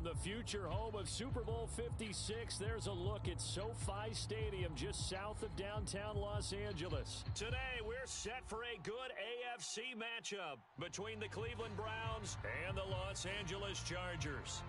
From the future home of Super Bowl 56, there's a look at SoFi Stadium just south of downtown Los Angeles. Today, we're set for a good AFC matchup between the Cleveland Browns and the Los Angeles Chargers.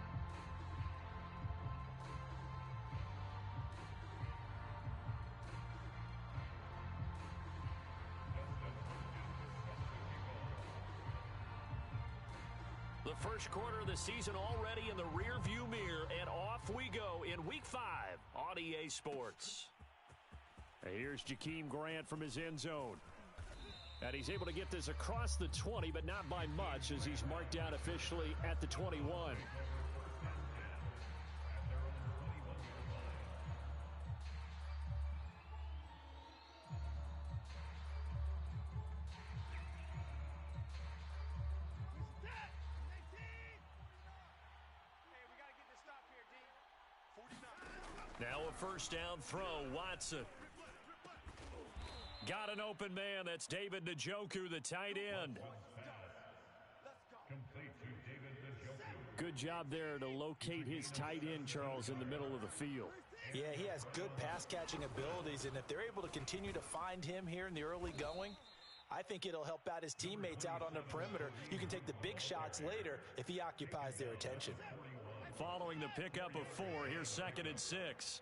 The first quarter of the season already in the rearview mirror, and off we go in Week 5 on EA Sports. Here's Jakeem Grant from his end zone. And he's able to get this across the 20, but not by much, as he's marked down officially at the 21. Now a first down throw, Watson. Got an open man. That's David Njoku, the tight end. Good job there to locate his tight end, Charles, in the middle of the field. Yeah, he has good pass-catching abilities, and if they're able to continue to find him here in the early going, I think it'll help out his teammates out on the perimeter. You can take the big shots later if he occupies their attention. Following the pickup of 4, here's 2nd and 6.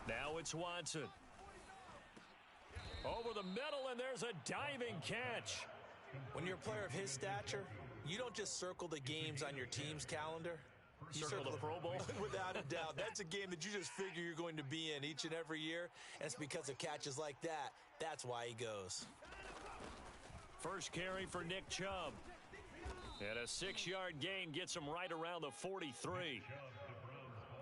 Now it's Watson. Over the middle, and there's a diving catch. When you're a player of his stature, you don't just circle the games on your team's calendar. You circle the Pro Bowl? Without a doubt. That's a game that you just figure you're going to be in each and every year, and it's because of catches like that. That's why he goes. First carry for Nick Chubb. And a 6-yard gain gets him right around the 43.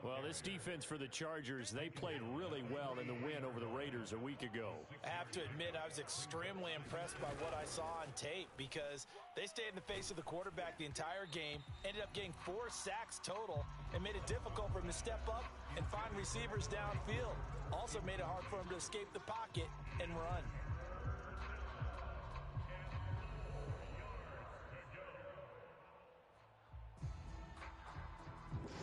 Well, this defense for the Chargers, they played really well in the win over the Raiders a week ago. I have to admit, I was extremely impressed by what I saw on tape because they stayed in the face of the quarterback the entire game, ended up getting 4 sacks total, and made it difficult for him to step up and find receivers downfield. Also made it hard for him to escape the pocket and run.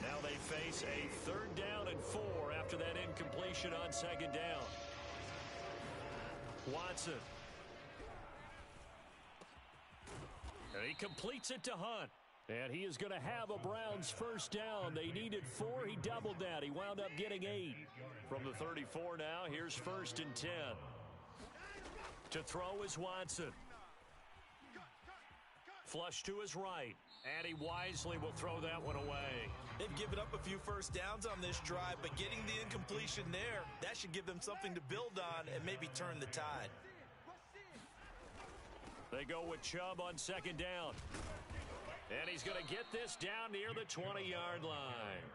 Now they face a 3rd down and 4 after that incompletion on 2nd down. Watson. And he completes it to Hunt. And he is going to have a Browns first down. They needed 4. He doubled that. He wound up getting 8. From the 34 now, here's 1st and 10. To throw is Watson. Flush to his right. And he wisely will throw that one away. They've given up a few first downs on this drive, but getting the incompletion there, that should give them something to build on and maybe turn the tide. They go with Chubb on 2nd down. And he's going to get this down near the 20-yard line.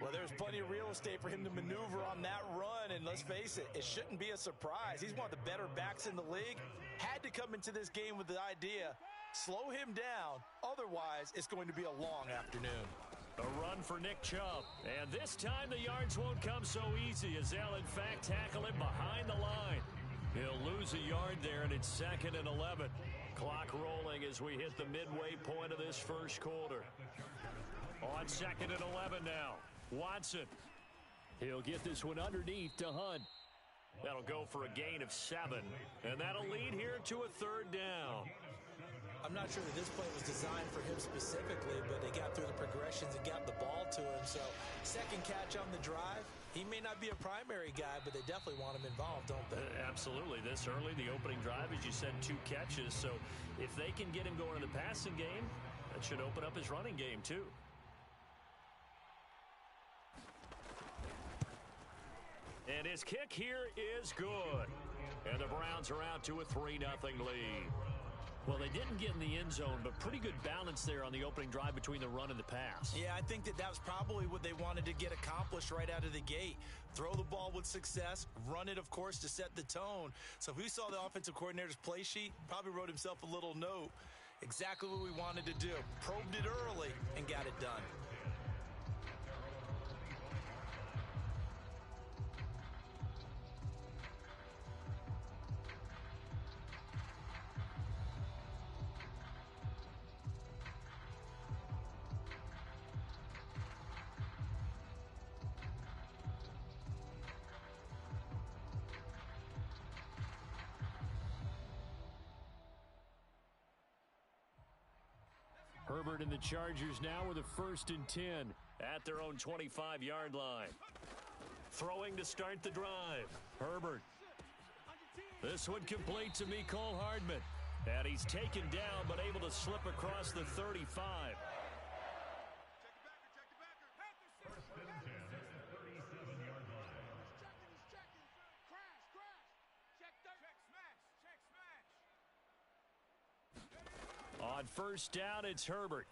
Well, there's plenty of real estate for him to maneuver on that run, and let's face it, it shouldn't be a surprise. He's one of the better backs in the league. Had to come into this game with the idea, slow him down, otherwise it's going to be a long afternoon. A run for Nick Chubb, and this time the yards won't come so easy as they'll in fact tackle him behind the line. He'll lose a yard there, and it's 2nd and 11. Clock rolling as we hit the midway point of this first quarter. On 2nd and 11 now. Watson. He'll get this one underneath to Hunt. That'll go for a gain of 7. And that'll lead here to a 3rd down. I'm not sure that this play was designed for him specifically, but they got through the progressions and got the ball to him. So, second catch on the drive. He may not be a primary guy, but they definitely want him involved, don't they? Absolutely. This early, the opening drive, as you said, 2 catches. So, if they can get him going in the passing game, that should open up his running game, too. And his kick here is good. And the Browns are out to a 3-0 lead. Well, they didn't get in the end zone, but pretty good balance there on the opening drive between the run and the pass. Yeah, I think that was probably what they wanted to get accomplished right out of the gate. Throw the ball with success, run it, of course, to set the tone. So if we saw the offensive coordinator's play sheet, probably wrote himself a little note. Exactly what we wanted to do. Probed it early and got it done. Herbert and the Chargers now with a 1st and 10 at their own 25-yard line. Throwing to start the drive. Herbert. This one complete to Mecole Hardman. And he's taken down but able to slip across the 35. On 1st down, it's Herbert.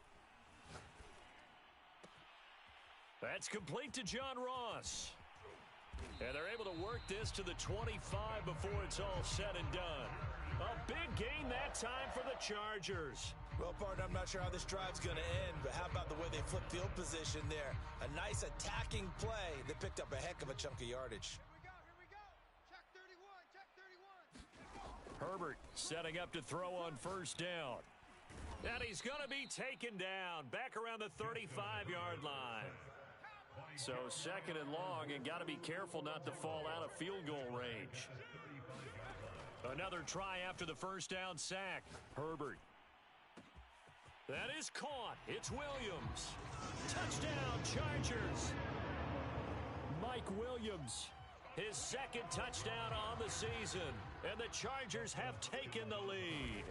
That's complete to John Ross. And they're able to work this to the 25 before it's all said and done. A big gain that time for the Chargers. Well, partner, I'm not sure how this drive's going to end, but how about the way they flipped field position there? A nice attacking play that picked up a heck of a chunk of yardage. Here we go. Check 31, check 31. Herbert setting up to throw on 1st down. And he's going to be taken down back around the 35-yard line. So 2nd and long, and got to be careful not to fall out of field goal range. Another try after the 1st down sack. Herbert. That is caught. It's Williams. Touchdown, Chargers. Mike Williams. His 2nd touchdown on the season. And the Chargers have taken the lead.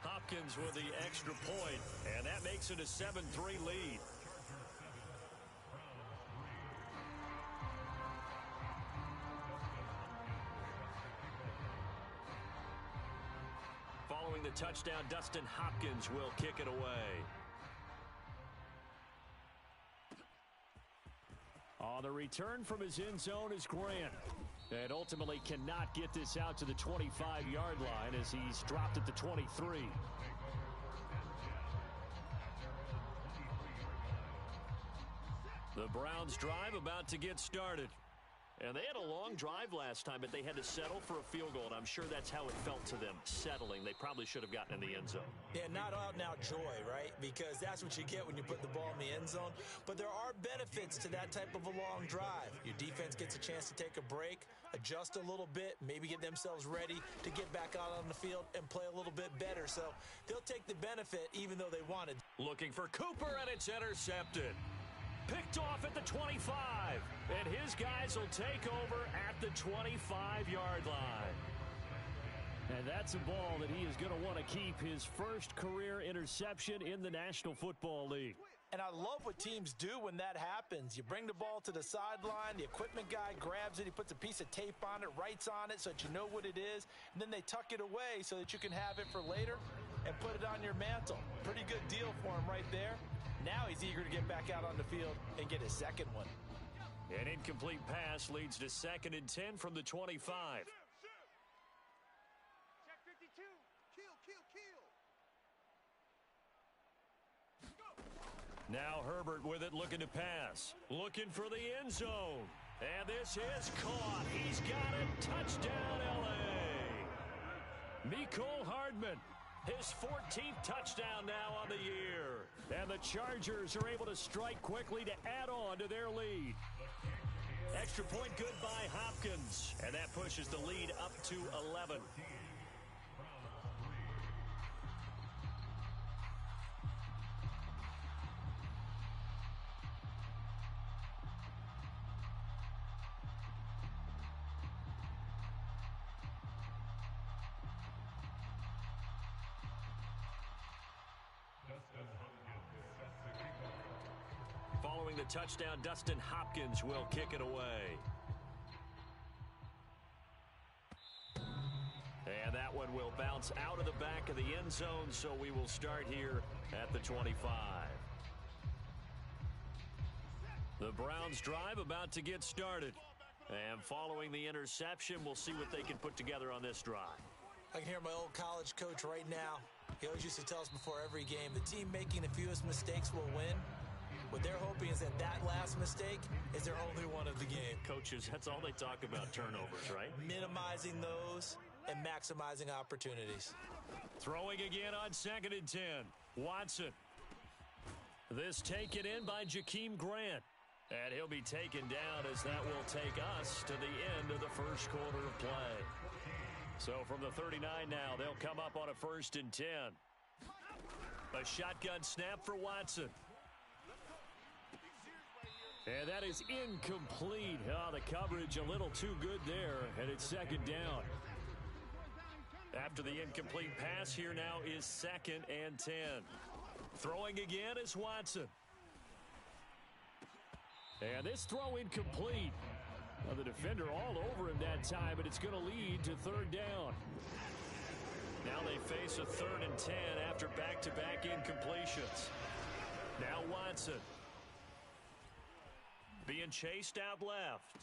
Hopkins with the extra point, and that makes it a 7-3 lead. Following the touchdown, Dustin Hopkins will kick it away. On the return from his end zone is Grant. And ultimately cannot get this out to the 25-yard line as he's dropped at the 23. The Browns drive about to get started. And they had a long drive last time, but they had to settle for a field goal, and I'm sure that's how it felt to them, settling. They probably should have gotten in the end zone. Yeah, not out-and-out joy, right? Because that's what you get when you put the ball in the end zone. But there are benefits to that type of a long drive. Your defense gets a chance to take a break, adjust a little bit, maybe get themselves ready to get back out on the field and play a little bit better. So they'll take the benefit even though they wanted. Looking for Cooper, and it's intercepted. Picked off at the 25, and his guys will take over at the 25-yard line. And that's a ball that he is going to want to keep, his 1st career interception in the National Football League. And I love what teams do when that happens. You bring the ball to the sideline, the equipment guy grabs it, he puts a piece of tape on it, writes on it so that you know what it is, and then they tuck it away so that you can have it for later and put it on your mantle. Pretty good deal for him right there. Now he's eager to get back out on the field and get his 2nd one. An incomplete pass leads to 2nd and 10 from the 25. Check 52. Kill. Now Herbert with it, looking to pass. Looking for the end zone. And this is caught. He's got it. Touchdown, L.A. Mecole Hardman. His 14th touchdown now on the year. And the Chargers are able to strike quickly to add on to their lead. Extra point good by Hopkins. And that pushes the lead up to 11. Following the touchdown, Dustin Hopkins will kick it away. And that one will bounce out of the back of the end zone, so we will start here at the 25. The Browns drive about to get started. And following the interception, we'll see what they can put together on this drive. I can hear my old college coach right now. He always used to tell us before every game, the team making the fewest mistakes will win. What they're hoping is that last mistake is their only one of the game. Coaches, that's all they talk about, turnovers, right? Minimizing those and maximizing opportunities. Throwing again on 2nd and 10. Watson. This taken in by Jakeem Grant. And he'll be taken down as that will take us to the end of the 1st quarter of play. So from the 39 now, they'll come up on a 1st and 10. A shotgun snap for Watson. And that is incomplete. Oh, the coverage a little too good there, and it's 2nd down. After the incomplete pass, here now is 2nd and 10. Throwing again is Watson. And this throw incomplete. Well, the defender all over him that time, but it's going to lead to 3rd down. Now they face a 3rd and 10 after back-to-back incompletions. Now Watson. Being chased out left.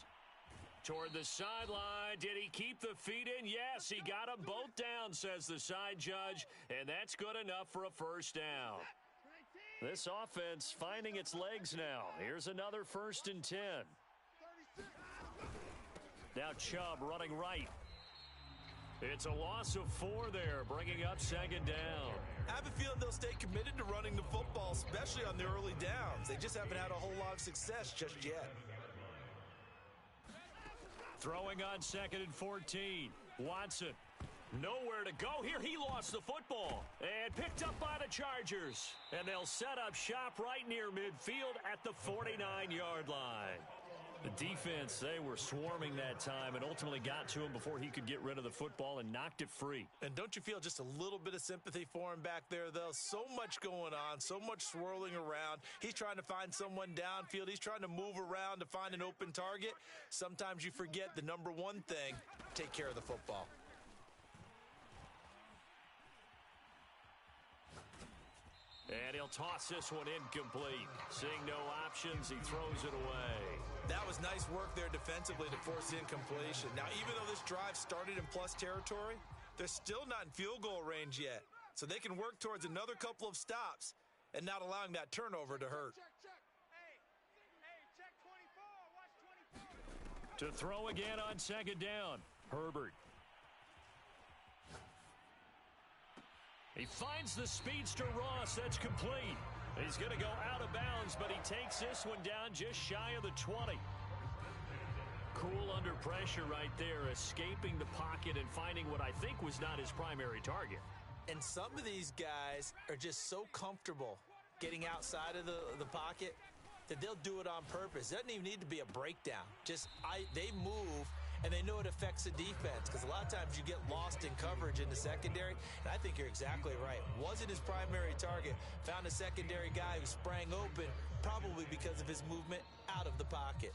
Toward the sideline. Did he keep the feet in? Yes, he got them both down, says the side judge. And that's good enough for a 1st down. This offense finding its legs now. Here's another 1st and 10. Now Chubb running right. It's a loss of 4 there, bringing up 2nd down. I have a feeling they'll stay committed to running the football, especially on the early downs. They just haven't had a whole lot of success just yet. Throwing on 2nd and 14. Watson. Nowhere to go here. He lost the football and picked up by the Chargers. And they'll set up shop right near midfield at the 49-yard line. The defense, they were swarming that time and ultimately got to him before he could get rid of the football and knocked it free. And don't you feel just a little bit of sympathy for him back there, though? So much going on, so much swirling around. He's trying to find someone downfield. He's trying to move around to find an open target. Sometimes you forget the number one thing, take care of the football. And he'll toss this one incomplete. Seeing no options, he throws it away. That was nice work there defensively to force incompletion. Now, even though this drive started in plus territory, they're still not in field goal range yet. So they can work towards another couple of stops and not allowing that turnover to hurt. Check. Hey, check 24. Watch 24. To throw again on 2nd down. Herbert. He finds the speedster Ross. That's complete. He's going to go out of bounds, but he takes this one down just shy of the 20. Cool under pressure right there, escaping the pocket and finding what I think was not his primary target. And some of these guys are just so comfortable getting outside of the pocket that they'll do it on purpose. It doesn't even need to be a breakdown. They move, and they know it affects the defense because a lot of times you get lost in coverage in the secondary, and I think you're exactly right. Wasn't his primary target. Found a secondary guy who sprang open, probably because of his movement out of the pocket.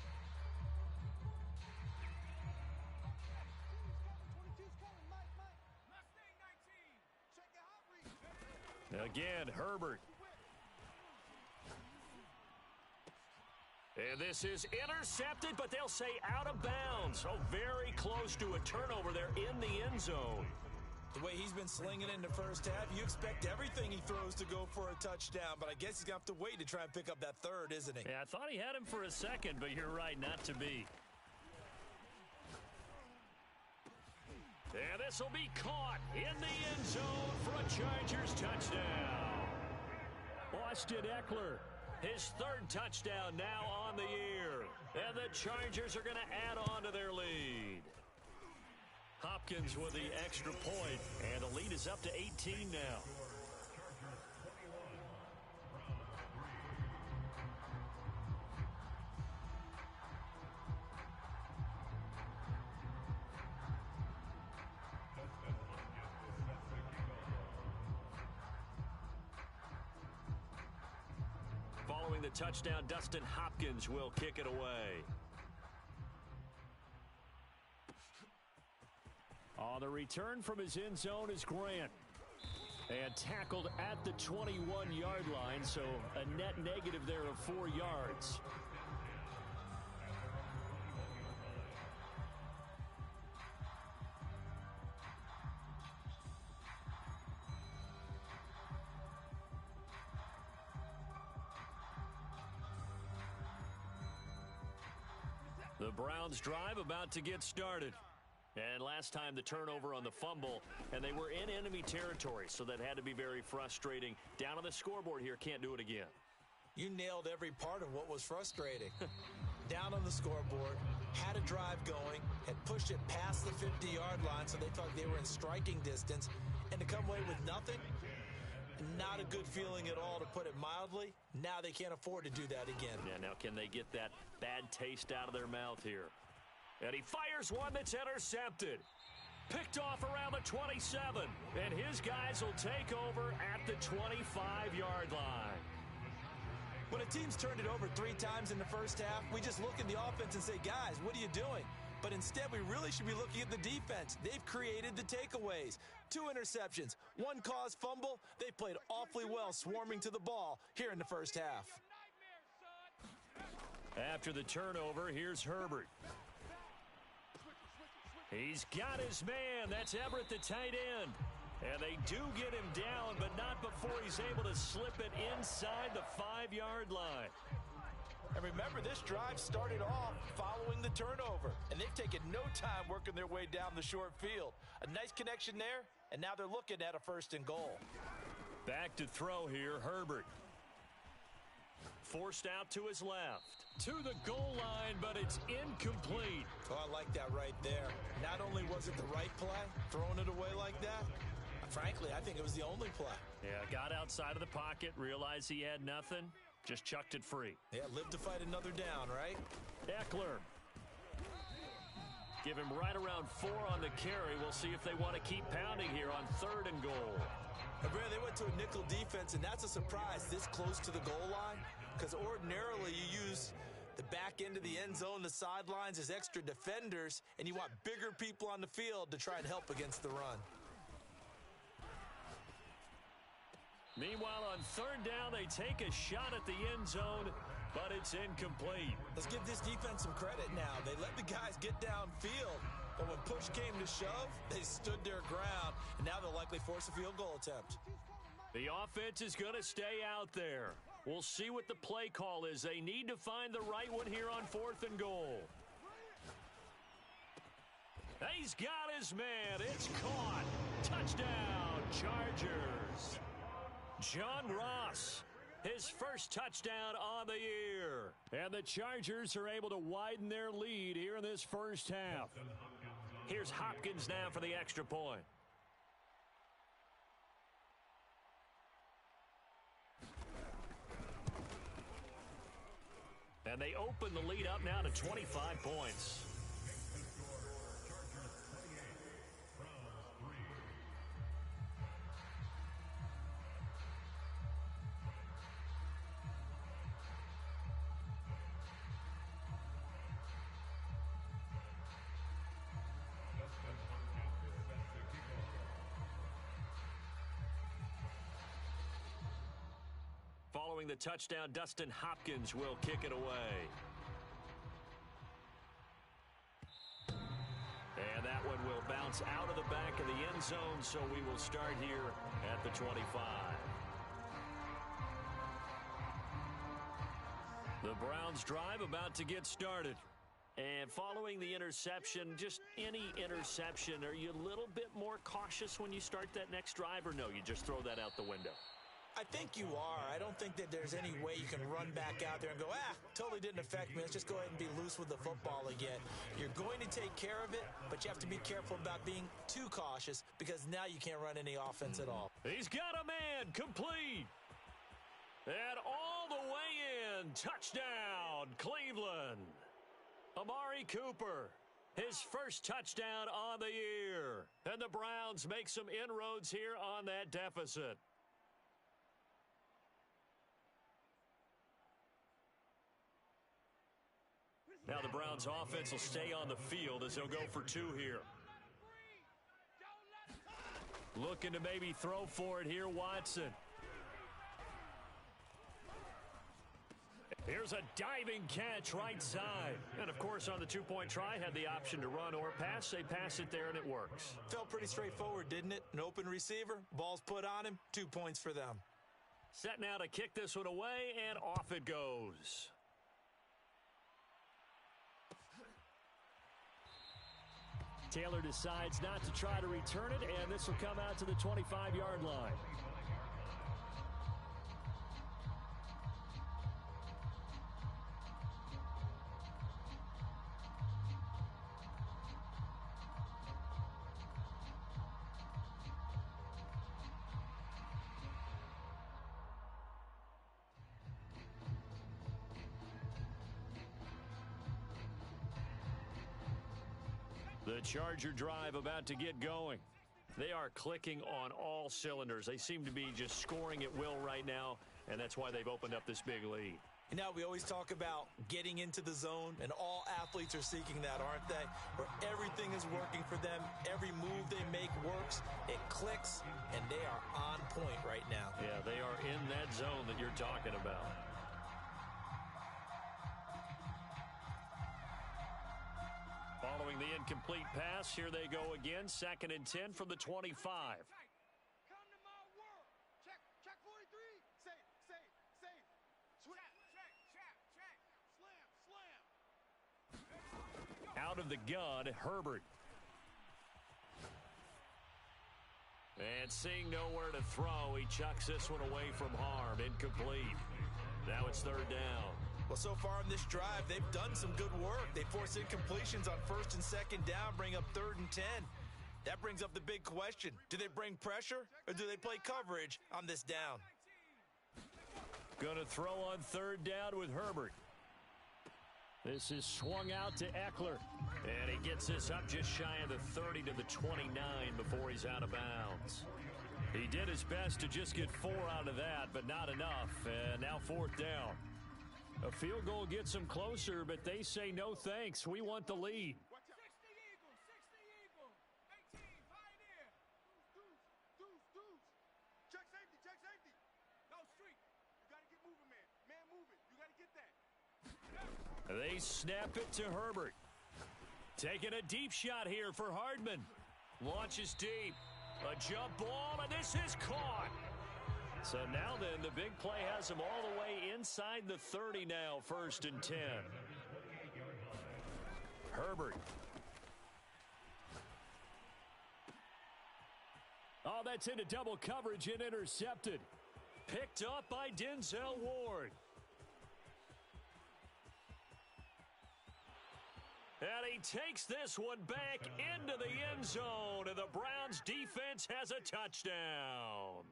22's coming, Mike. Mustang 19. Check your hot read. Again, Herbert. And this is intercepted, but they'll say out of bounds. Oh, very close to a turnover there in the end zone. The way he's been slinging in the first half, you expect everything he throws to go for a touchdown, but I guess he's going to have to wait to try and pick up that third, isn't he? Yeah, I thought he had him for a second, but you're right, not to be. And this will be caught in the end zone for a Chargers touchdown. Austin Eckler. His 3rd touchdown now on the year. And the Chargers are going to add on to their lead. Hopkins with the extra point, and the lead is up to 18 now. Following the touchdown, Dustin Hopkins will kick it away. On the return from his end zone is Grant. And tackled at the 21-yard line, so a net negative there of 4 yards. The Browns drive about to get started. And last time the turnover on the fumble, and they were in enemy territory, so that had to be very frustrating. Down on the scoreboard here, can't do it again. You nailed every part of what was frustrating. down on the scoreboard, had a drive going, had pushed it past the 50-yard line so they thought they were in striking distance, and to come away with nothing, not a good feeling at all, to put it mildly. Now they can't afford to do that again. Yeah, now can they get that bad taste out of their mouth here? And he fires one that's intercepted. Picked off around the 27, and his guys will take over at the 25-yard line. When a team's turned it over 3 times in the first half, we just look at the offense and say, guys, what are you doing? But instead, we really should be looking at the defense. They've created the takeaways. 2 interceptions, 1 caused fumble. They played awfully well swarming to the ball here in the first half. After the turnover, here's Herbert. He's got his man. That's Everett, the tight end. And they do get him down, but not before he's able to slip it inside the 5-yard line. And remember, this drive started off following the turnover, and they've taken no time working their way down the short field. A nice connection there, and now they're looking at a 1st and goal. Back to throw here, Herbert. Forced out to his left. To the goal line, but it's incomplete. Oh, I like that right there. Not only was it the right play, throwing it away like that, frankly, I think it was the only play. Yeah, got outside of the pocket, realized he had nothing, just chucked it free. Yeah, live to fight another down, right? Eckler. Give him right around 4 on the carry. We'll see if they want to keep pounding here on 3rd and goal. They went to a nickel defense, and that's a surprise this close to the goal line, because ordinarily you use the back end of the end zone, the sidelines as extra defenders, and you want bigger people on the field to try and help against the run. Meanwhile, on 3rd down, they take a shot at the end zone, but it's incomplete. Let's give this defense some credit now. They let the guys get downfield, but when push came to shove, they stood their ground, and now they'll likely force a field goal attempt. The offense is going to stay out there. We'll see what the play call is. They need to find the right one here on 4th and goal. He's got his man. It's caught. Touchdown, Chargers. John Ross, his first touchdown on the year. And the Chargers are able to widen their lead here in this first half. Here's Hopkins now for the extra point. And they open the lead up now to 25 points. Following the touchdown, Dustin Hopkins will kick it away. And that one will bounce out of the back of the end zone, so we will start here at the 25. The Browns drive about to get started. And following the interception, just any interception, are you a little bit more cautious when you start that next drive, or no, you just throw that out the window? I think you are. I don't think that there's any way you can run back out there and go, totally didn't affect me. Let's just go ahead and be loose with the football again. You're going to take care of it, but you have to be careful about being too cautious, because now you can't run any offense at all. He's got a man, complete. And all the way in, touchdown, Cleveland. Amari Cooper, his first touchdown on the year. And the Browns make some inroads here on that deficit. Now the Browns offense will stay on the field as they'll go for 2 here. Looking to maybe throw for it here, Watson. Here's a diving catch right side. And, of course, on the 2-point try, had the option to run or pass. They pass it there, and it works. Felt pretty straightforward, didn't it? An open receiver, ball's put on him, 2 points for them. Set now to kick this one away, and off it goes. Taylor decides not to try to return it, and this will come out to the 25-yard line. The Charger drive about to get going. They are clicking on all cylinders. They seem to be just scoring at will right now, and that's why they've opened up this big lead. And now we always talk about getting into the zone, and all athletes are seeking that, aren't they? Where everything is working for them. Every move they make works. It clicks, and they are on point right now. Yeah, they are in that zone that you're talking about. Following the incomplete pass, here they go again. 2nd and 10 from the 25. Come to my world. Check 43. Safe. Check. Slam. Out of the gun, Herbert. And seeing nowhere to throw, he chucks this one away from harm. Incomplete. Now it's 3rd down. Well, so far in this drive, they've done some good work. They force incompletions on 1st and 2nd down, bring up 3rd and 10. That brings up the big question. Do they bring pressure, or do they play coverage on this down? Going to throw on 3rd down with Herbert. This is swung out to Eckler. And he gets this up just shy of the 30 to the 29 before he's out of bounds. He did his best to just get 4 out of that, but not enough. And now 4th down. A field goal gets them closer, but they say no thanks. We want the lead. 60 Eagle. 18, Pioneer. Deuce. Check safety. No streak. You got to get moving, man. Man moving. You got to get that. They snap it to Herbert. Taking a deep shot here for Hardman. Launches deep. A jump ball, and this is caught. So now then, the big play has him all the way inside the 30 now, 1st and 10. Herbert. Oh, that's into double coverage and intercepted. Picked up by Denzel Ward. And he takes this one back into the end zone, and the Browns defense has a touchdown.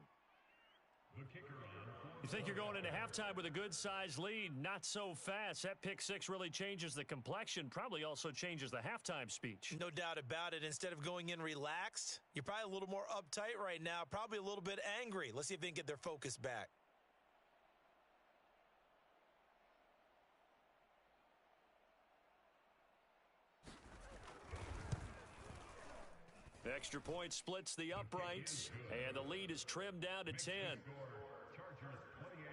You think you're going into halftime with a good-sized lead? Not so fast. That pick six really changes the complexion, probably also changes the halftime speech. No doubt about it. Instead of going in relaxed, you're probably a little more uptight right now, probably a little bit angry. Let's see if they can get their focus back. Extra point splits the uprights, and the lead is trimmed down to 10. Chargers 28,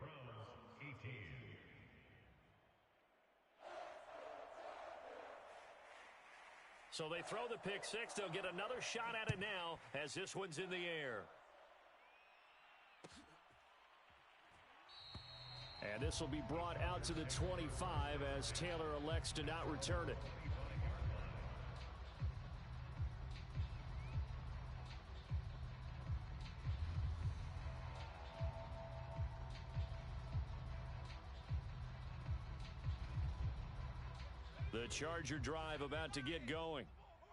Browns 18. So they throw the pick six. They'll get another shot at it now as this one's in the air. And this will be brought out to the 25 as Taylor elects to not return it. The Charger drive about to get going.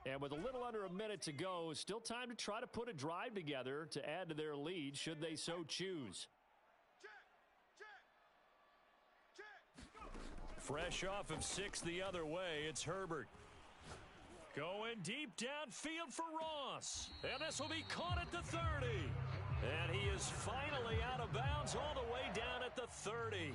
And with a little under a minute to go, still time to try to put a drive together to add to their lead should they so choose. Fresh off of 6 the other way, it's Herbert. Going deep downfield for Ross. And this will be caught at the 30. And he is finally out of bounds all the way down at the 30.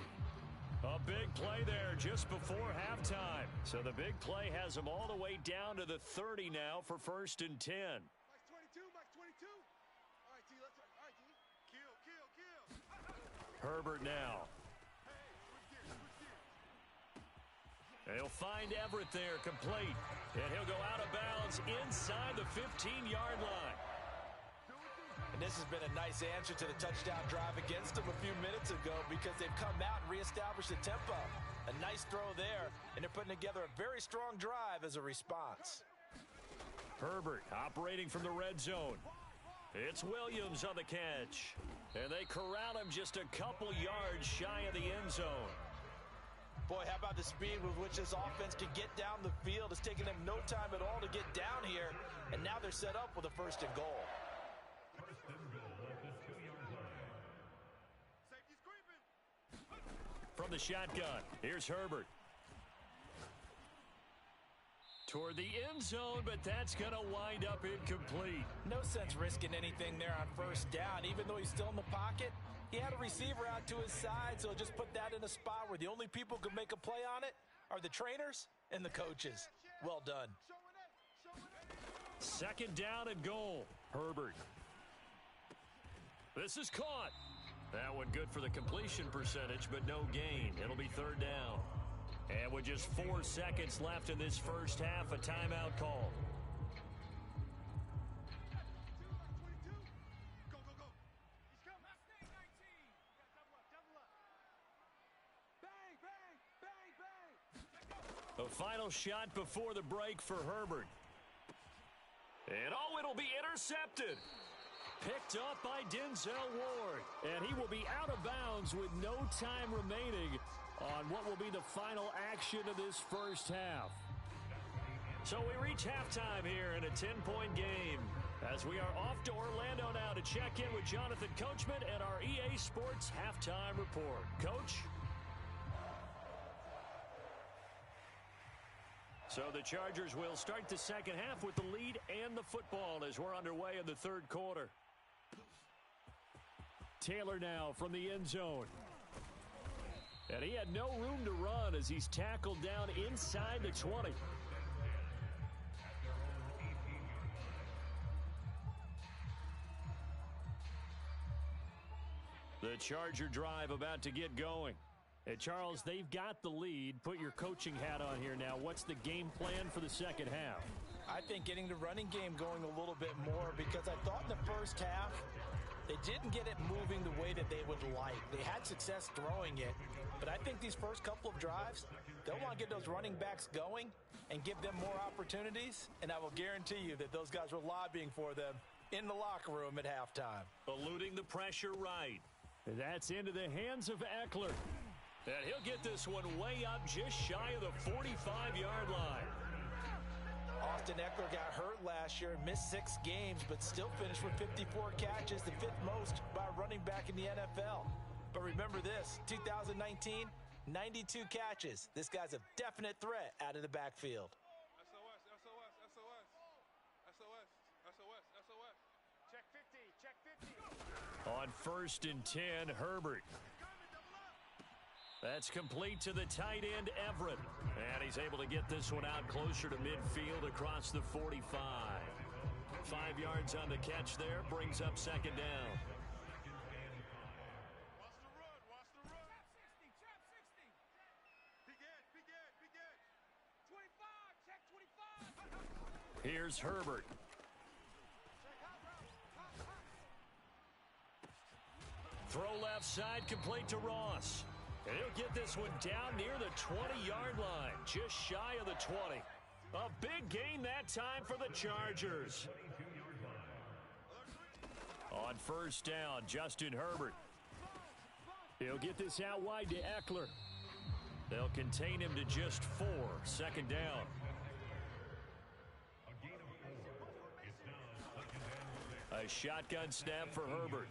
A big play there just before halftime. So the big play has him all the way down to the 30 now for 1st and 10. Max 22. All right, D, let's all right, D. Kill. Herbert now. He'll find Everett there, complete. And he'll go out of bounds inside the 15-yard line. And this has been a nice answer to the touchdown drive against them a few minutes ago because they've come out and reestablished the tempo. A nice throw there, and they're putting together a very strong drive as a response. Herbert operating from the red zone. It's Williams on the catch. And they corral him just a couple yards shy of the end zone. Boy, how about the speed with which this offense can get down the field? It's taken them no time at all to get down here, and now they're set up with a 1st and goal. From the shotgun, here's Herbert. Toward the end zone, but that's going to wind up incomplete. No sense risking anything there on first down. Even though he's still in the pocket, he had a receiver out to his side, so just put that in a spot where the only people who can make a play on it are the trainers and the coaches. Well done. Second down and goal. Herbert. This is caught. That one good for the completion percentage, but no gain. It'll be third down. And with just 4 seconds left in this first half, a timeout call. A final shot before the break for Herbert. And oh, it'll be intercepted. Picked up by Denzel Ward. And he will be out of bounds with no time remaining on what will be the final action of this first half. So we reach halftime here in a 10-point game as we are off to Orlando now to check in with Jonathan Coachman and our EA Sports Halftime Report. Coach? So the Chargers will start the second half with the lead and the football as we're underway in the third quarter. Taylor now from the end zone. And he had no room to run as he's tackled down inside the 20. The Charger drive about to get going. Hey, Charles, they've got the lead. Put your coaching hat on here now. What's the game plan for the second half? I think getting the running game going a little bit more because I thought in the first half they didn't get it moving the way that they would like. They had success throwing it, but I think these first couple of drives, they'll want to get those running backs going and give them more opportunities, and I will guarantee you that those guys were lobbying for them in the locker room at halftime. Eluding the pressure right. That's into the hands of Eckler. And he'll get this one way up just shy of the 45-yard line. Austin Eckler got hurt last year and missed 6 games, but still finished with 54 catches, the 5th most by a running back in the NFL. But remember this, 2019, 92 catches. This guy's a definite threat out of the backfield. SOS, SOS, SOS. SOS, SOS, SOS. Check 50, check 50. On 1st and 10, Herbert. That's complete to the tight end, Everett. And he's able to get this one out closer to midfield across the 45. 5 yards on the catch there, brings up second down. Watch the run, watch the run. Trap 60. Big edge, big edge, big edge. 25, check 25. Here's Herbert. Throw left side, complete to Ross. And he'll get this one down near the 20-yard line, just shy of the 20. A big gain that time for the Chargers. On 1st down, Justin Herbert. He'll get this out wide to Eckler. They'll contain him to just 4. Second down. A shotgun snap for Herbert.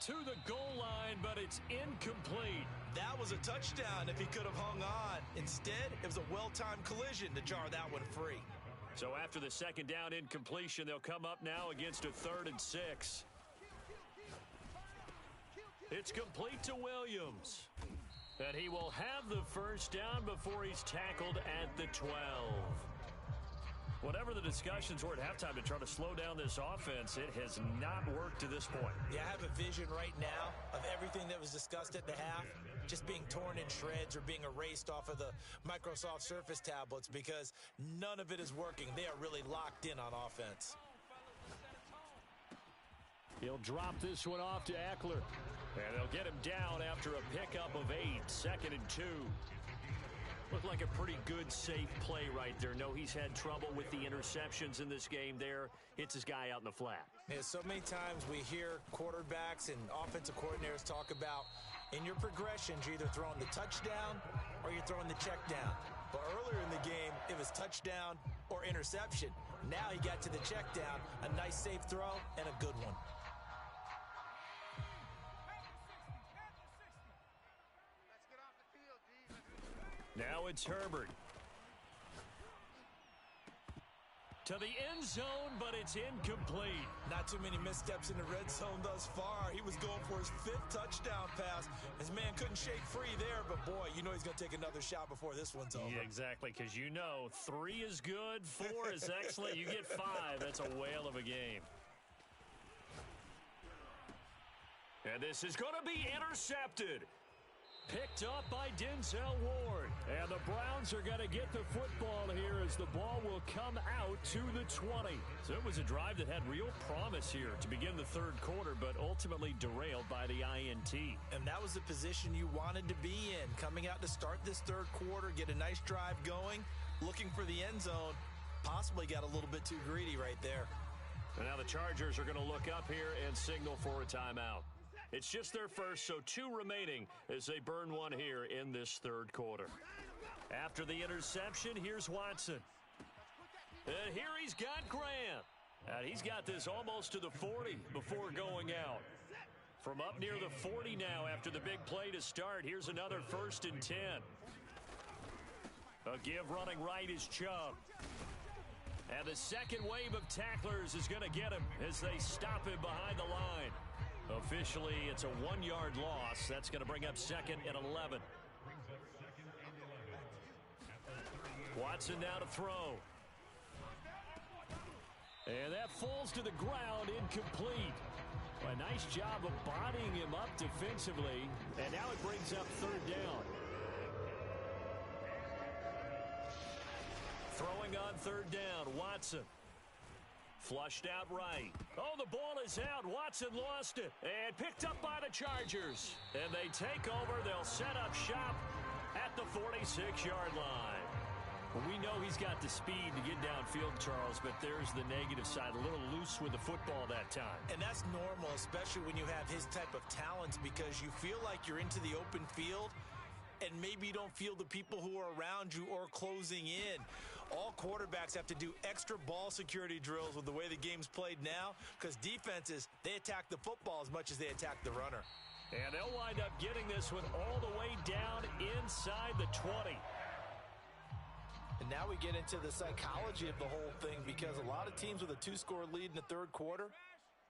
To the goal line, but it's incomplete. That was a touchdown if he could have hung on. Instead, it was a well-timed collision to jar that one free. So after the second down incompletion, they'll come up now against a 3rd and 6. It's complete to Williams. And he will have the first down before he's tackled at the 12. Whatever the discussions were at halftime to try to slow down this offense, it has not worked to this point. Yeah, I have a vision right now of everything that was discussed at the half just being torn in shreds or being erased off of the Microsoft Surface tablets because none of it is working. They are really locked in on offense. He'll drop this one off to Eckler. And they'll get him down after a pickup of 8, 2nd and 2. Looked like a pretty good, safe play right there. No, he's had trouble with the interceptions in this game there. Hits his guy out in the flat. Yeah, so many times we hear quarterbacks and offensive coordinators talk about in your progressions, you're either throwing the touchdown or you're throwing the check down. But earlier in the game, it was touchdown or interception. Now he got to the check down, a nice safe throw, and a good one. Now it's Herbert. to the end zone, but it's incomplete. Not too many missteps in the red zone thus far. He was going for his 5th touchdown pass. His man couldn't shake free there, but boy, you know he's going to take another shot before this one's over. Yeah, exactly, because you know 3 is good, 4 is excellent. You get 5. That's a whale of a game. And this is going to be intercepted. Picked up by Denzel Ward. And the Browns are going to get the football here as the ball will come out to the 20. So it was a drive that had real promise here to begin the third quarter, but ultimately derailed by the INT. And that was the position you wanted to be in. Coming out to start this third quarter, get a nice drive going, looking for the end zone. Possibly got a little bit too greedy right there. And now the Chargers are going to look up here and signal for a timeout. It's just their first, so 2 remaining as they burn one here in this third quarter. After the interception, here's Watson. And here he's got Grant. And he's got this almost to the 40 before going out. From up near the 40 now after the big play to start, here's another 1st and 10. A give running right is Chubb. And the second wave of tacklers is going to get him as they stop him behind the line. Officially, it's a 1-yard loss. That's going to bring up 2nd and 11. Watson now to throw. And that falls to the ground, incomplete. A nice job of bodying him up defensively. And now it brings up 3rd down. Throwing on 3rd down, Watson. Flushed out right. Oh, the ball is out. Watson lost it. And picked up by the Chargers. And they take over. They'll set up shop at the 46-yard line. We know he's got the speed to get downfield, Charles, but there's the negative side. A little loose with the football that time. And that's normal, especially when you have his type of talents, because you feel like you're into the open field and maybe you don't feel the people who are around you or closing in. All quarterbacks have to do extra ball security drills with the way the game's played now, because defenses, they attack the football as much as they attack the runner. And they'll wind up getting this one all the way down inside the 20. And now we get into the psychology of the whole thing, because a lot of teams with a 2-score lead in the third quarter,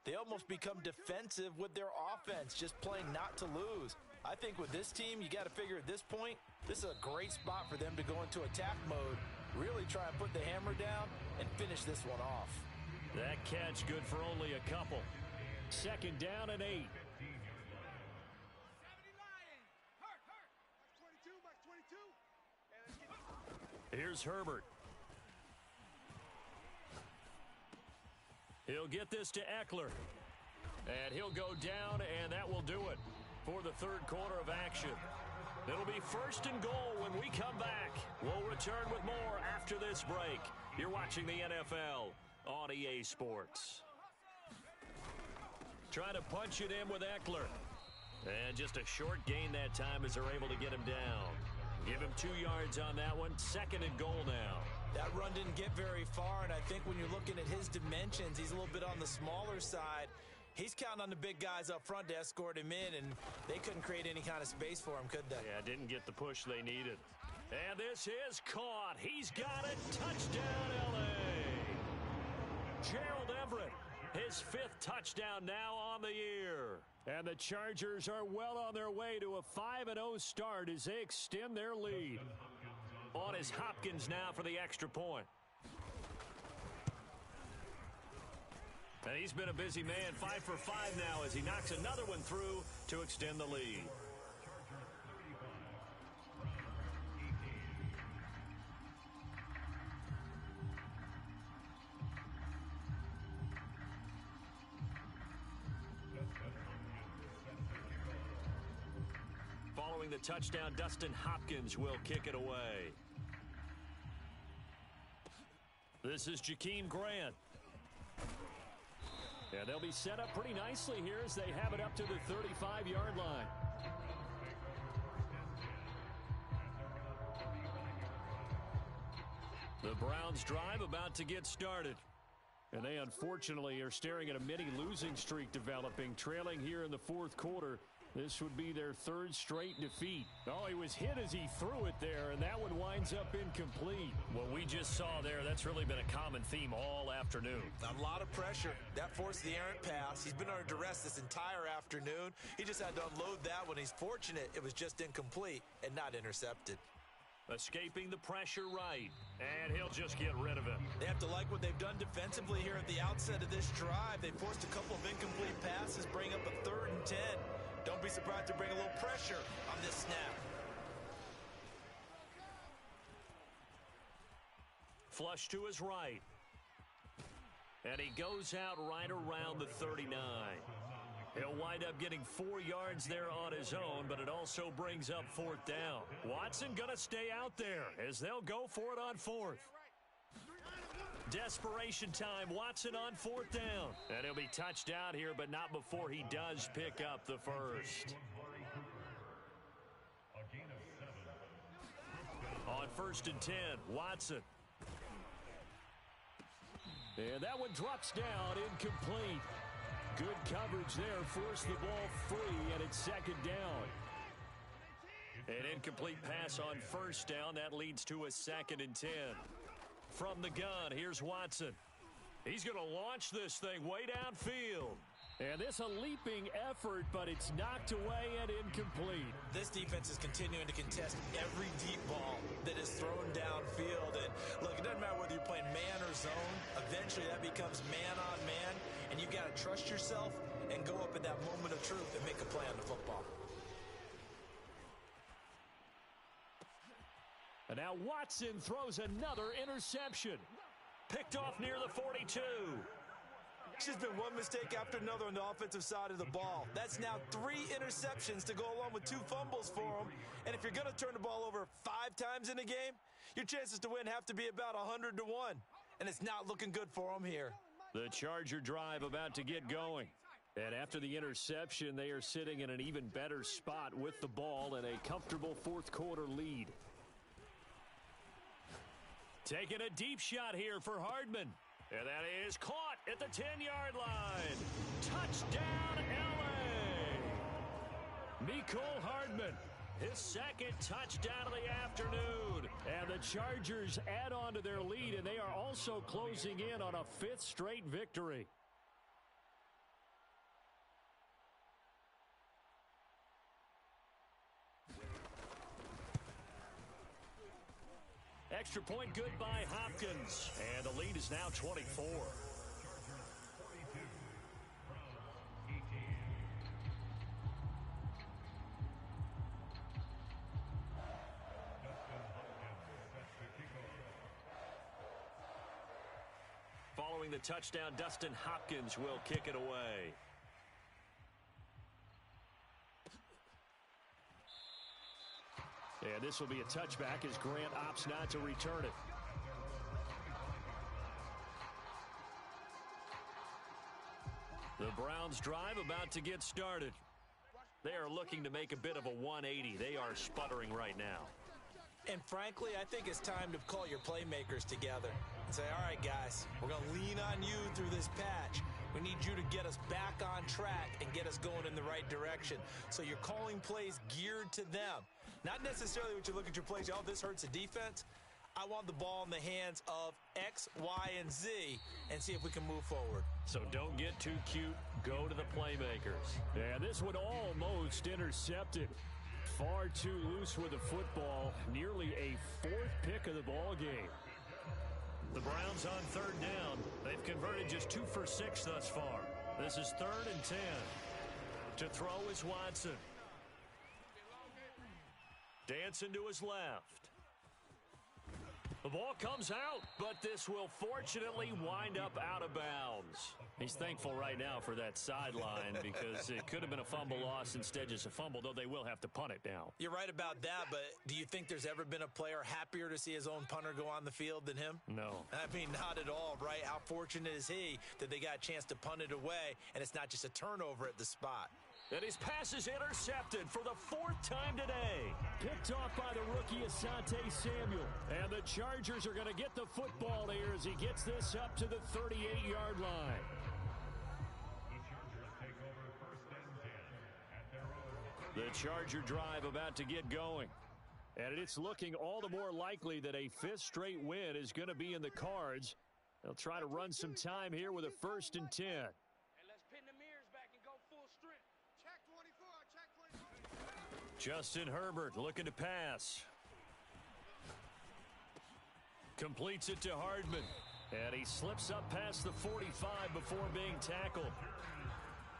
they almost become defensive with their offense, just playing not to lose. I think with this team, you got to figure at this point, this is a great spot for them to go into attack mode, really try and put the hammer down and finish this one off. That catch good for only a couple. 2nd down and 8. Here's Herbert. He'll get this to Eckler. And he'll go down, and that will do it for the third quarter of action. It'll be 1st and goal when we come back. We'll return with more after this break. You're watching the NFL on EA Sports. Trying to punch it in with Eckler. And just a short gain that time as they're able to get him down. Give him 2 yards on that one. 2nd and goal now. That run didn't get very far, and I think when you're looking at his dimensions, he's a little bit on the smaller side. He's counting on the big guys up front to escort him in, and they couldn't create any kind of space for him, could they? Yeah, didn't get the push they needed. And this is caught. He's got it. Touchdown, L.A. Gerald Everett, his 5th touchdown now on the year. And the Chargers are well on their way to a 5-0 start as they extend their lead. On is Hopkins now for the extra point. And he's been a busy man, 5 for 5 now as he knocks another one through to extend the lead. Following the touchdown, Dustin Hopkins will kick it away. This is Jakeem Grant. Yeah, they'll be set up pretty nicely here as they have it up to the 35-yard line. The Browns drive about to get started. And they unfortunately are staring at a mini losing streak developing, trailing here in the fourth quarter This would be their third straight defeat. Oh, he was hit as he threw it there, and that one winds up incomplete. What we just saw there, that's really been a common theme all afternoon. A lot of pressure. That forced the errant pass. He's been under duress this entire afternoon. He just had to unload that one. He's fortunate it was just incomplete and not intercepted. Escaping the pressure right, and he'll just get rid of it. They have to like what they've done defensively here at the outset of this drive. They forced a couple of incomplete passes, bring up a 3rd and 10. Don't be surprised to bring a little pressure on this snap. Flush to his right. And he goes out right around the 39. He'll wind up getting 4 yards there on his own, but it also brings up 4th down. Watson going to stay out there as they'll go for it on 4th. Desperation time. Watson on 4th down. And he'll be touched out here, but not before he does pick up the first. On 1st and 10, Watson. And that one drops down, incomplete. Good coverage there, forced the ball free, and it's 2nd down. An incomplete pass on 1st down. That leads to a 2nd and 10. From the gun, here's Watson. He's going to launch this thing way downfield. And this a leaping effort, but it's knocked away and incomplete. This defense is continuing to contest every deep ball that is thrown downfield. And look, it doesn't matter whether you're playing man or zone. Eventually that becomes man on man, and you've got to trust yourself and go up at that moment of truth and make a play on the football. And now Watson throws another interception. Picked off near the 42. It's just been one mistake after another on the offensive side of the ball. That's now 3 interceptions to go along with 2 fumbles for him. And if you're going to turn the ball over 5 times in a game, your chances to win have to be about 100 to 1. And it's not looking good for him here. The Charger drive about to get going. And after the interception, they are sitting in an even better spot with the ball and a comfortable 4th quarter lead. Taking a deep shot here for Hardman. And that is caught at the 10-yard line. Touchdown, L.A. Mecole Hardman, his 2nd touchdown of the afternoon. And the Chargers add on to their lead, and they are also closing in on a 5th straight victory. Extra point good by Hopkins. And the lead is now 24. Following the touchdown, Dustin Hopkins will kick it away. And this will be a touchback as Grant opts not to return it. The Browns drive about to get started. They are looking to make a bit of a 180. They are sputtering right now. And frankly, I think it's time to call your playmakers together and say, all right, guys, we're going to lean on you through this patch. We need you to get us back on track and get us going in the right direction. So you're calling plays geared to them. Not necessarily what you look at your plays, oh, this hurts the defense. I want the ball in the hands of X, Y, and Z and see if we can move forward. So don't get too cute. Go to the playmakers. And this one almost intercepted. Far too loose with the football. Nearly a 4th pick of the ball game. The Browns on 3rd down. They've converted just 2 for 6 thus far. This is 3rd and 10. To throw is Watson. Dancing to his left. The ball comes out, but this will fortunately wind up out of bounds. He's thankful right now for that sideline because it could have been a fumble loss, instead just a fumble, though they will have to punt it now. You're right about that, but do you think there's ever been a player happier to see his own punter go on the field than him? No. I mean, not at all, right? How fortunate is he that they got a chance to punt it away, and it's not just a turnover at the spot. And his pass is intercepted for the 4th time today. Picked off by the rookie Asante Samuel. And the Chargers are going to get the football here as he gets this up to the 38-yard line. The Chargers take over 1st and 10 at their own The Charger drive about to get going. And it's looking all the more likely that a fifth straight win is going to be in the cards. They'll try to run some time here with a 1st and 10. And let's pin the mirrors back and go full strength. Check 24, check 24. Justin Herbert looking to pass. Completes it to Hardman. And he slips up past the 45 before being tackled.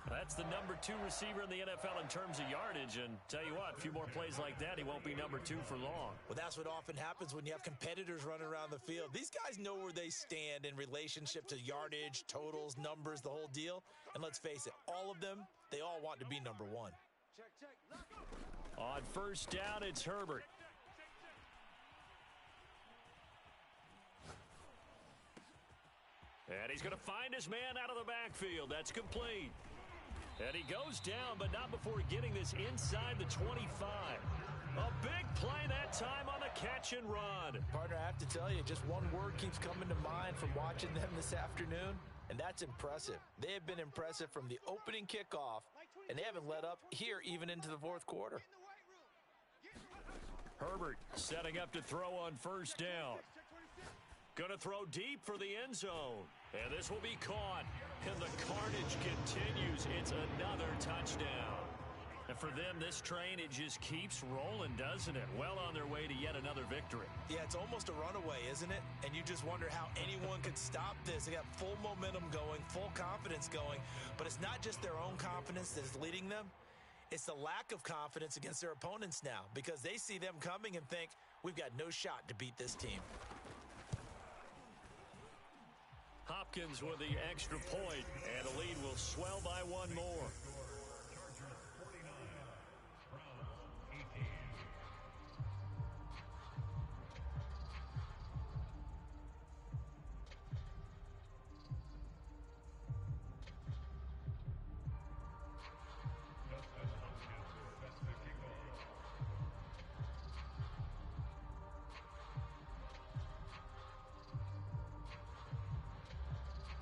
That's the number 2 receiver in the NFL in terms of yardage. And tell you what, a few more plays like that, he won't be number 2 for long. Well, that's what often happens when you have competitors running around the field. These guys know where they stand in relationship to yardage, totals, numbers, the whole deal. And let's face it, all of them, they all want to be number 1. Check, check. Lock. On 1st down, it's Herbert. And he's going to find his man out of the backfield. That's complete. And he goes down, but not before getting this inside the 25. A big play that time on the catch and run. Partner, I have to tell you, just one word keeps coming to mind from watching them this afternoon, and that's impressive. They have been impressive from the opening kickoff, and they haven't let up here even into the 4th quarter. Herbert setting up to throw on 1st down. Going to throw deep for the end zone. And this will be caught. And the carnage continues. It's another touchdown. And for them, this train, it just keeps rolling, doesn't it? Well on their way to yet another victory. Yeah, it's almost a runaway, isn't it? And you just wonder how anyone could stop this. They got full momentum going, full confidence going. But it's not just their own confidence that is leading them. It's the lack of confidence against their opponents now, because they see them coming and think, we've got no shot to beat this team. Hopkins with the extra point, and the lead will swell by 1 more.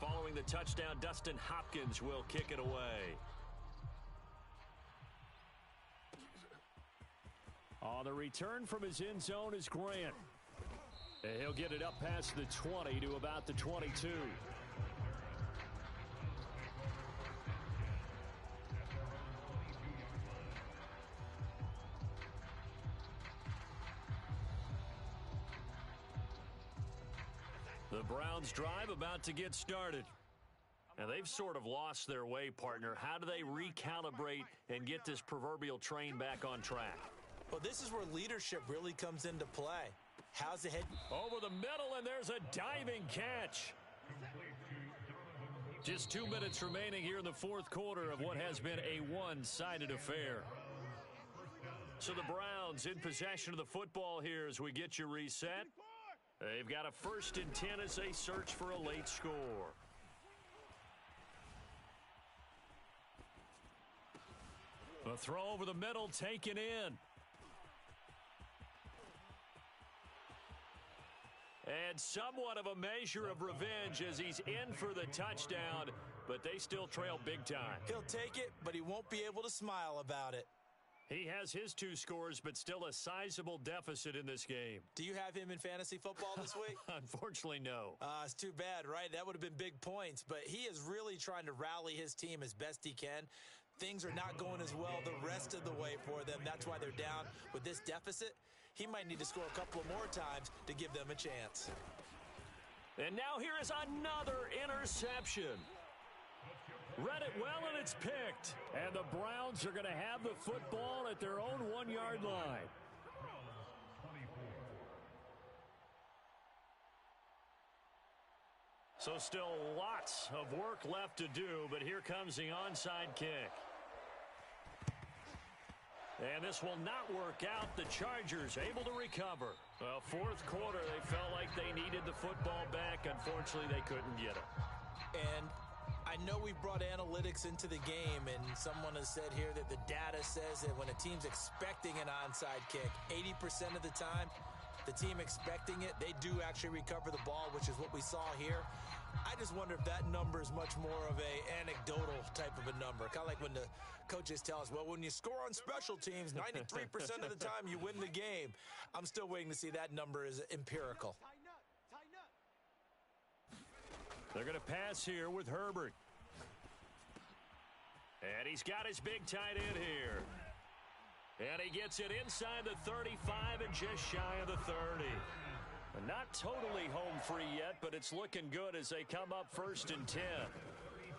Following the touchdown, Dustin Hopkins will kick it away. On the return from his end zone is Grant. And he'll get it up past the 20 to about the 22. The Browns drive about to get started. And they've sort of lost their way, partner. How do they recalibrate and get this proverbial train back on track? Well, this is where leadership really comes into play. How's the head? Over the middle, and there's a diving catch. Just 2 minutes remaining here in the 4th quarter of what has been a one-sided affair. So the Browns in possession of the football here as we get you reset. They've got a 1st and 10 as they search for a late score. A throw over the middle taken in. And somewhat of a measure of revenge as he's in for the touchdown, but they still trail big time. He'll take it, but he won't be able to smile about it. He has his 2 scores, but still a sizable deficit in this game. Do you have him in fantasy football this week? Unfortunately, no. It's too bad, right? That would have been big points, but he is really trying to rally his team as best he can. Things are not going as well the rest of the way for them. That's why they're down with this deficit. He might need to score a couple more times to give them a chance. And now here is another interception. Read it well, and it's picked. And the Browns are going to have the football at their own 1-yard line. So still lots of work left to do, but here comes the onside kick. And this will not work out. The Chargers able to recover. Well, 4th quarter, they felt like they needed the football back. Unfortunately, they couldn't get it. And I know we've brought analytics into the game, and someone has said here that the data says that when a team's expecting an onside kick, 80% of the time, the team expecting it, they do actually recover the ball, which is what we saw here. I just wonder if that number is much more of a anecdotal type of a number. Kind of like when the coaches tell us, well, when you score on special teams, 93% of the time you win the game. I'm still waiting to see that number is empirical. Tighten up. Tighten up. They're going to pass here with Herbert. And he's got his big tight end here. And he gets it inside the 35 and just shy of the 30. Not totally home free yet, but it's looking good as they come up 1st and 10.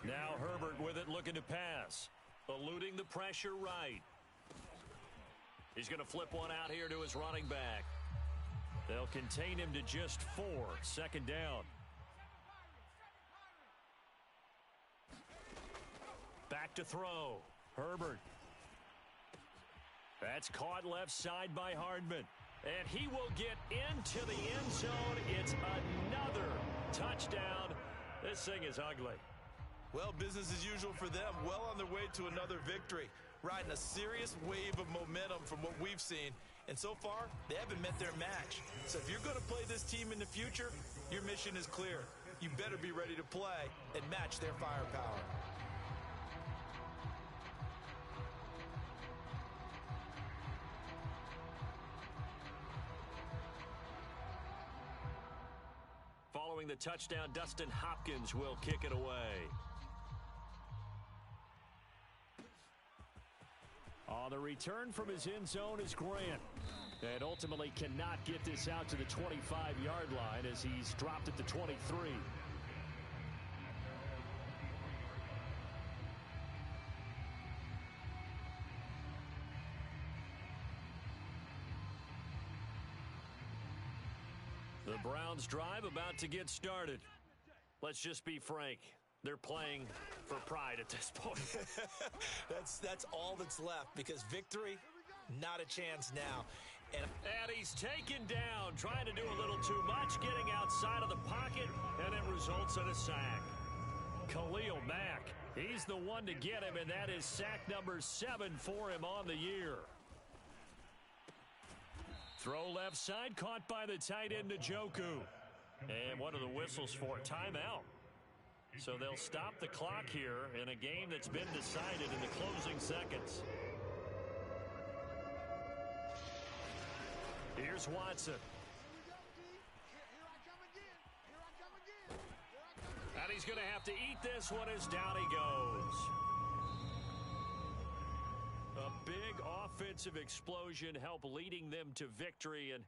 Now Herbert with it, looking to pass. Eluding the pressure right. He's going to flip one out here to his running back. They'll contain him to just 4. 2nd down. Back to throw. Herbert. That's caught left side by Hardman. And he will get into the end zone. It's another touchdown. This thing is ugly. Well, business as usual for them. Well on their way to another victory. Riding a serious wave of momentum from what we've seen. And so far, they haven't met their match. So if you're going to play this team in the future, your mission is clear. You better be ready to play and match their firepower. Following the touchdown, Dustin Hopkins will kick it away. On the return from his end zone is Grant. And ultimately cannot get this out to the 25-yard line as he's dropped at the 23. The Browns drive about to get started. Let's just be frank. They're playing for pride at this point. That's all that's left because victory, not a chance now. And he's taken down, trying to do a little too much, getting outside of the pocket, and it results in a sack. Khalil Mack, he's the one to get him, and that is sack number 7 for him on the year. Throw left side, caught by the tight end, Njoku. And what are the whistles for? Timeout. So they'll stop the clock here in a game that's been decided in the closing seconds. Here's Watson. And he's going to have to eat this one as down he goes. A big offensive explosion helped leading them to victory. And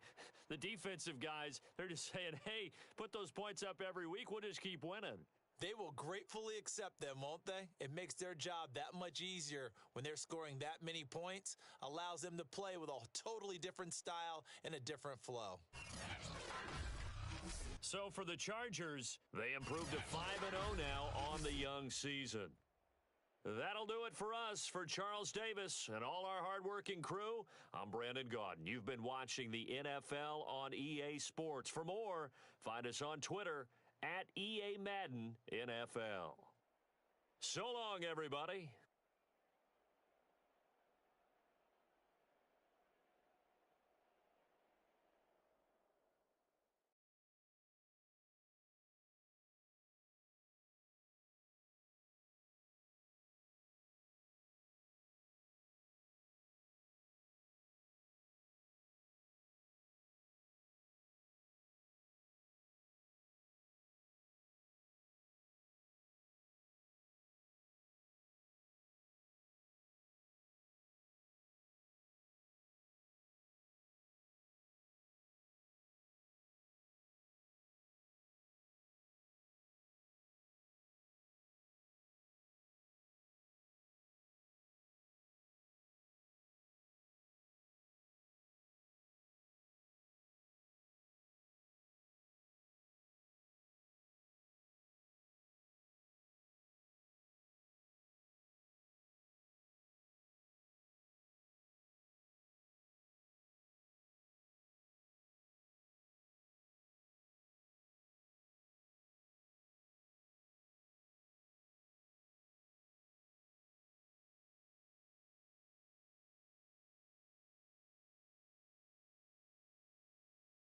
the defensive guys, they're just saying, hey, put those points up every week. We'll just keep winning. They will gratefully accept them, won't they? It makes their job that much easier when they're scoring that many points, allows them to play with a totally different style and a different flow. So for the Chargers, they improved to 5-0 now on the young season. That'll do it for us. For Charles Davis and all our hardworking crew, I'm Brandon Gaudin. You've been watching the NFL on EA Sports. For more, find us on Twitter @EA Madden NFL. So long, everybody.